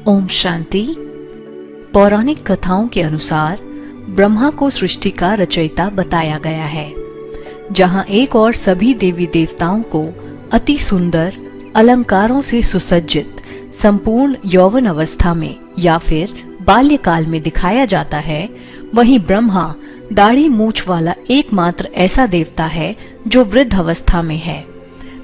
ओम शांति। पौराणिक कथाओं के अनुसार ब्रह्मा को सृष्टि का रचयिता बताया गया है, जहां एक और सभी देवी देवताओं को अति सुंदर अलंकारों से सुसज्जित संपूर्ण यौवन अवस्था में या फिर बाल्यकाल में दिखाया जाता है, वहीं ब्रह्मा दाढ़ी मूछ वाला एकमात्र ऐसा देवता है जो वृद्ध अवस्था में है।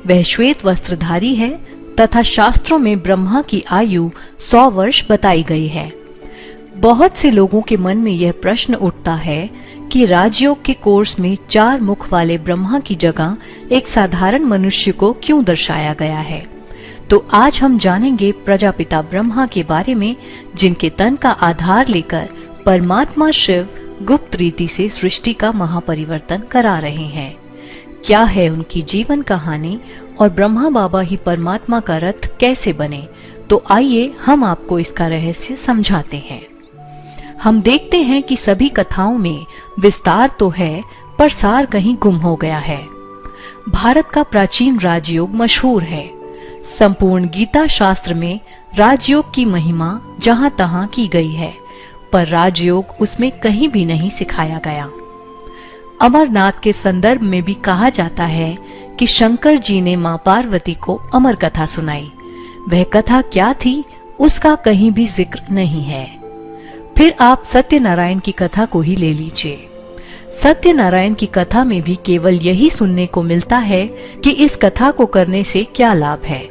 वह श्वेत वस्त्रधारी है तथा शास्त्रों में ब्रह्मा की आयु 100 वर्ष बताई गई है। बहुत से लोगों के मन में यह प्रश्न उठता है कि राजयोग के कोर्स में 4 मुख वाले ब्रह्मा की जगह एक साधारण मनुष्य को क्यों दर्शाया गया है। तो आज हम जानेंगे प्रजापिता ब्रह्मा के बारे में, जिनके तन का आधार लेकर परमात्मा शिव गुप्त रीति से सृष्टि का महापरिवर्तन करा रहे हैं। क्या है उनकी जीवन कहानी और ब्रह्मा बाबा ही परमात्मा का रथ कैसे बने, तो आइए हम आपको इसका रहस्य समझाते हैं। हम देखते हैं कि सभी कथाओं में विस्तार तो है, पर सार कहीं गुम हो गया है। भारत का प्राचीन राजयोग मशहूर है। संपूर्ण गीता शास्त्र में राजयोग की महिमा जहां तहां की गई है, पर राजयोग उसमें कहीं भी नहीं सिखाया गया। अमरनाथ के संदर्भ में भी कहा जाता है कि शंकर जी ने मां पार्वती को अमर कथा सुनाई। वह कथा क्या थी, उसका कहीं भी जिक्र नहीं है। फिर आप सत्यनारायण की कथा को ही ले लीजिए। सत्यनारायण की कथा में भी केवल यही सुनने को मिलता है कि इस कथा को करने से क्या लाभ है,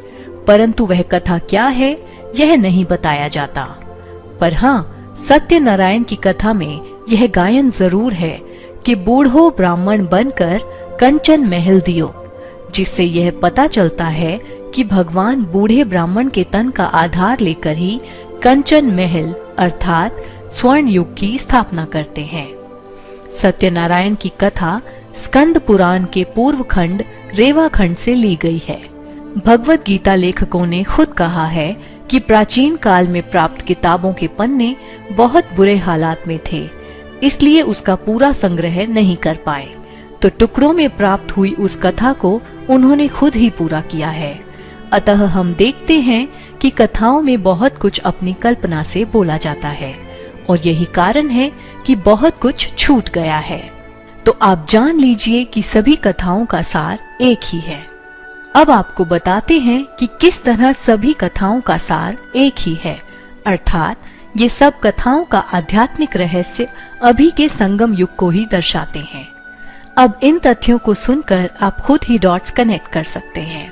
परंतु वह कथा क्या है यह नहीं बताया जाता। पर हाँ, सत्यनारायण की कथा में यह गायन जरूर है कि बूढ़ो ब्राह्मण बनकर कंचन महल दियो, जिससे यह पता चलता है कि भगवान बूढ़े ब्राह्मण के तन का आधार लेकर ही कंचन महल अर्थात स्वर्ण युग की स्थापना करते हैं। सत्यनारायण की कथा स्कंद पुराण के पूर्व खंड रेवा खंड से ली गई है। भगवत गीता लेखकों ने खुद कहा है कि प्राचीन काल में प्राप्त किताबों के पन्ने बहुत बुरे हालात में थे, इसलिए उसका पूरा संग्रह नहीं कर पाए, तो टुकड़ों में प्राप्त हुई उस कथा को उन्होंने खुद ही पूरा किया है। अतः हम देखते हैं कि कथाओं में बहुत कुछ अपनी कल्पना से बोला जाता है, और यही कारण है कि बहुत कुछ छूट गया है। तो आप जान लीजिए कि सभी कथाओं का सार एक ही है। अब आपको बताते हैं कि किस तरह सभी कथाओं का सार एक ही है, अर्थात ये सब कथाओं का आध्यात्मिक रहस्य अभी के संगम युग को ही दर्शाते हैं। अब इन तथ्यों को सुनकर आप खुद ही डॉट्स कनेक्ट कर सकते हैं।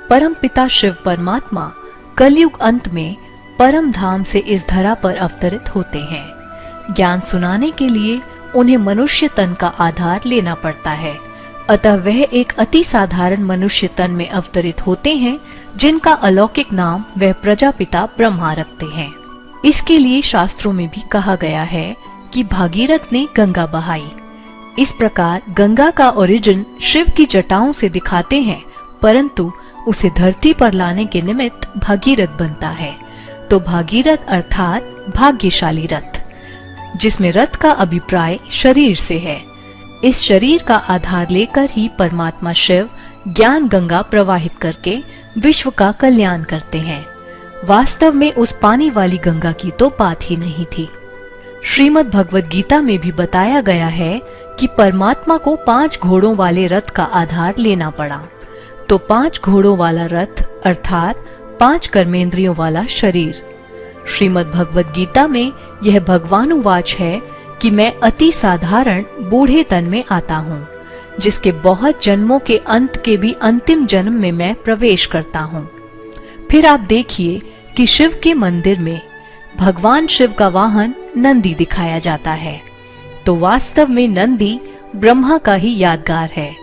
परम पिता शिव परमात्मा कलयुग अंत में परम धाम से इस धरा पर अवतरित होते हैं। ज्ञान सुनाने के लिए उन्हें मनुष्य तन का आधार लेना पड़ता है, अतः वह एक अति साधारण मनुष्य तन में अवतरित होते हैं, जिनका अलौकिक नाम वह प्रजापिता ब्रह्मा रखते हैं। इसके लिए शास्त्रों में भी कहा गया है कि भागीरथ ने गंगा बहाई। इस प्रकार गंगा का ओरिजिन शिव की जटाओं से दिखाते हैं, परंतु उसे धरती पर लाने के निमित्त भागीरथ बनता है। तो भागीरथ अर्थात भाग्यशाली रथ, जिसमें रथ का अभिप्राय शरीर से है। इस शरीर का आधार लेकर ही परमात्मा शिव ज्ञान गंगा प्रवाहित करके विश्व का कल्याण करते हैं। वास्तव में उस पानी वाली गंगा की तो बात ही नहीं थी। श्रीमद् भगवद गीता में भी बताया गया है कि परमात्मा को 5 घोड़ों वाले रथ का आधार लेना पड़ा। तो 5 घोड़ों वाला रथ अर्थात 5 कर्मेंद्रियों वाला शरीर। श्रीमद् भगवद गीता में यह भगवानुवाच है कि मैं अति साधारण बूढ़े तन में आता हूँ, जिसके बहुत जन्मों के अंत के भी अंतिम जन्म में मैं प्रवेश करता हूँ। फिर आप देखिए कि शिव के मंदिर में भगवान शिव का वाहन नंदी दिखाया जाता है। तो वास्तव में नंदी ब्रह्मा का ही यादगार है,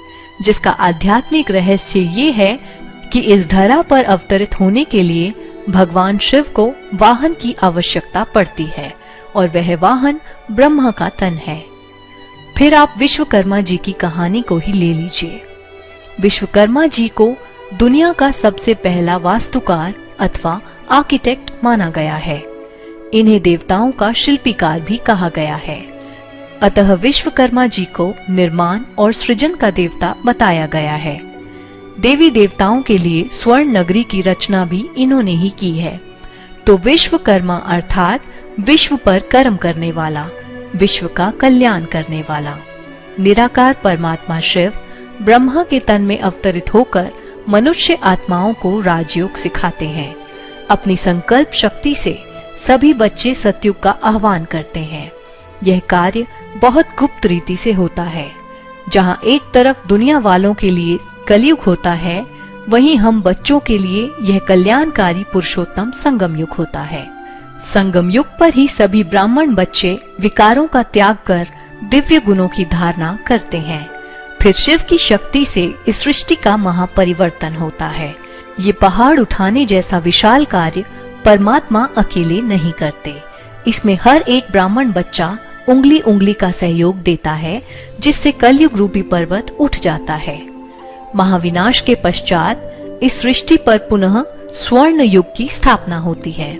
जिसका आध्यात्मिक रहस्य ये है कि इस धरा पर अवतरित होने के लिए भगवान शिव को वाहन की आवश्यकता पड़ती है, और वह वाहन ब्रह्मा का तन है। फिर आप विश्वकर्मा जी की कहानी को ही ले लीजिए। विश्वकर्मा जी को दुनिया का सबसे पहला वास्तुकार अथवा आर्किटेक्ट माना गया है। इन्हें देवताओं का शिल्पीकार भी कहा गया है। अतः विश्वकर्मा जी को निर्माण और सृजन का देवता बताया गया है। देवी देवताओं के लिए स्वर्ण नगरी की रचना भी इन्होंने ही की है। तो विश्वकर्मा अर्थात विश्व पर कर्म करने वाला, विश्व का कल्याण करने वाला। निराकार परमात्मा शिव ब्रह्मा के तन में अवतरित होकर मनुष्य आत्माओं को राजयोग सिखाते हैं। अपनी संकल्प शक्ति से सभी बच्चे सतयुग का आह्वान करते हैं। यह कार्य बहुत गुप्त रीति से होता है। जहाँ एक तरफ दुनिया वालों के लिए कलयुग होता है, वहीं हम बच्चों के लिए यह कल्याणकारी पुरुषोत्तम संगम युग होता है। संगम युग पर ही सभी ब्राह्मण बच्चे विकारों का त्याग कर दिव्य गुणों की धारणा करते हैं। फिर शिव की शक्ति से इस सृष्टि का महापरिवर्तन होता है। ये पहाड़ उठाने जैसा विशाल कार्य परमात्मा अकेले नहीं करते। इसमें हर एक ब्राह्मण बच्चा उंगली उंगली का सहयोग देता है, जिससे कलयुग रूपी पर्वत उठ जाता है। महाविनाश के पश्चात इस सृष्टि पर पुनः स्वर्ण युग की स्थापना होती है,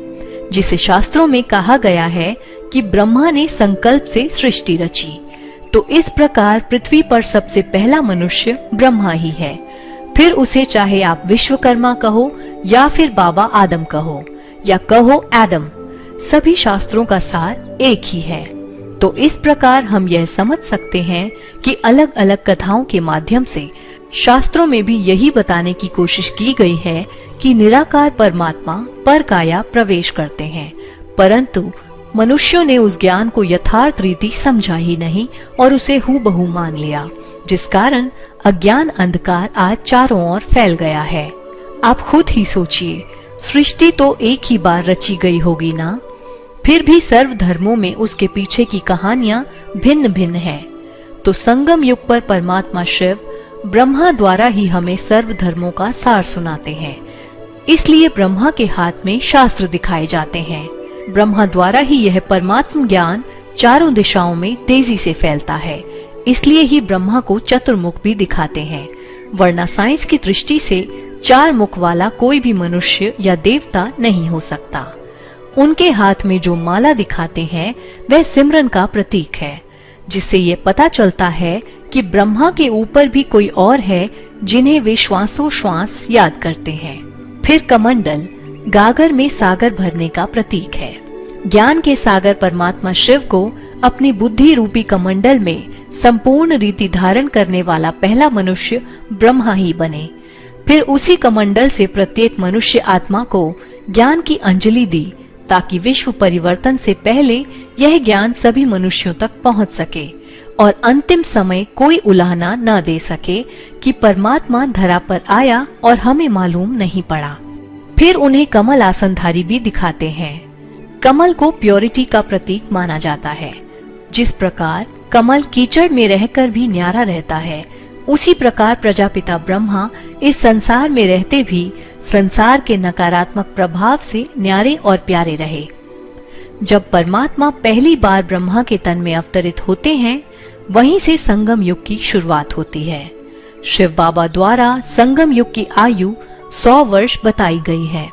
जिसे शास्त्रों में कहा गया है कि ब्रह्मा ने संकल्प से सृष्टि रची। तो इस प्रकार पृथ्वी पर सबसे पहला मनुष्य ब्रह्मा ही है। फिर उसे चाहे आप विश्वकर्मा कहो या फिर बाबा आदम कहो या कहो एडम, सभी शास्त्रों का सार एक ही है। तो इस प्रकार हम यह समझ सकते हैं कि अलग अलग कथाओं के माध्यम से शास्त्रों में भी यही बताने की कोशिश की गई है कि निराकार परमात्मा पर काया प्रवेश करते हैं, परंतु मनुष्यों ने उस ज्ञान को यथार्थ रीति समझा ही नहीं और उसे हूबहू मान लिया, जिस कारण अज्ञान अंधकार आज चारों ओर फैल गया है। आप खुद ही सोचिए, सृष्टि तो एक ही बार रची गई होगी ना? फिर भी सर्व धर्मों में उसके पीछे की कहानियां भिन्न भिन्न हैं। तो संगम युग पर परमात्मा शिव ब्रह्मा द्वारा ही हमें सर्व धर्मों का सार सुनाते हैं। इसलिए ब्रह्मा के हाथ में शास्त्र दिखाए जाते हैं। ब्रह्मा द्वारा ही यह परमात्म ज्ञान चारों दिशाओं में तेजी से फैलता है। इसलिए ही ब्रह्मा को चतुर्मुख भी दिखाते हैं, वरना साइंस की दृष्टि से चार मुख वाला कोई भी मनुष्य या देवता नहीं हो सकता। उनके हाथ में जो माला दिखाते हैं वह सिमरन का प्रतीक है, जिससे ये पता चलता है कि ब्रह्मा के ऊपर भी कोई और है जिन्हें वे श्वासोश्वास याद करते हैं। फिर कमंडल गागर में सागर भरने का प्रतीक है। ज्ञान के सागर परमात्मा शिव को अपनी बुद्धि रूपी कमंडल में संपूर्ण रीति धारण करने वाला पहला मनुष्य ब्रह्मा ही बने। फिर उसी कमंडल से प्रत्येक मनुष्य आत्मा को ज्ञान की अंजलि दी, ताकि विश्व परिवर्तन से पहले यह ज्ञान सभी मनुष्यों तक पहुंच सके और अंतिम समय कोई उलाहना न दे सके कि परमात्मा धरा पर आया और हमें मालूम नहीं पड़ा। फिर उन्हें कमल आसनधारी भी दिखाते हैं। कमल को प्योरिटी का प्रतीक माना जाता है। जिस प्रकार कमल कीचड़ में रहकर भी न्यारा रहता है, उसी प्रकार प्रजापिता ब्रह्मा इस संसार में रहते भी संसार के नकारात्मक प्रभाव से न्यारे और प्यारे रहे। जब परमात्मा पहली बार ब्रह्मा के तन में अवतरित होते हैं, वहीं से संगम युग की शुरुआत होती है। शिव बाबा द्वारा संगम युग की आयु 100 वर्ष बताई गई है।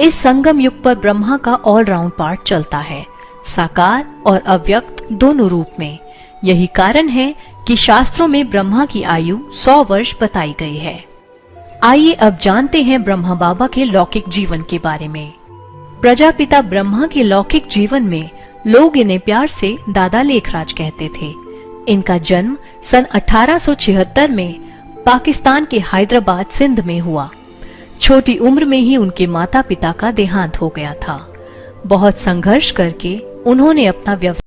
इस संगम युग पर ब्रह्मा का ऑलराउंड पार्ट चलता है, साकार और अव्यक्त दोनों रूप में। यही कारण है कि शास्त्रों में ब्रह्मा की आयु 100 वर्ष बताई गई है। आइए अब जानते हैं ब्रह्मा बाबा के लौकिक जीवन के बारे में। प्रजापिता ब्रह्मा के लौकिक जीवन में लोग इन्हें प्यार से दादा लेखराज कहते थे। इनका जन्म सन 1876 में पाकिस्तान के हैदराबाद सिंध में हुआ। छोटी उम्र में ही उनके माता पिता का देहांत हो गया था। बहुत संघर्ष करके उन्होंने अपना व्यवसाय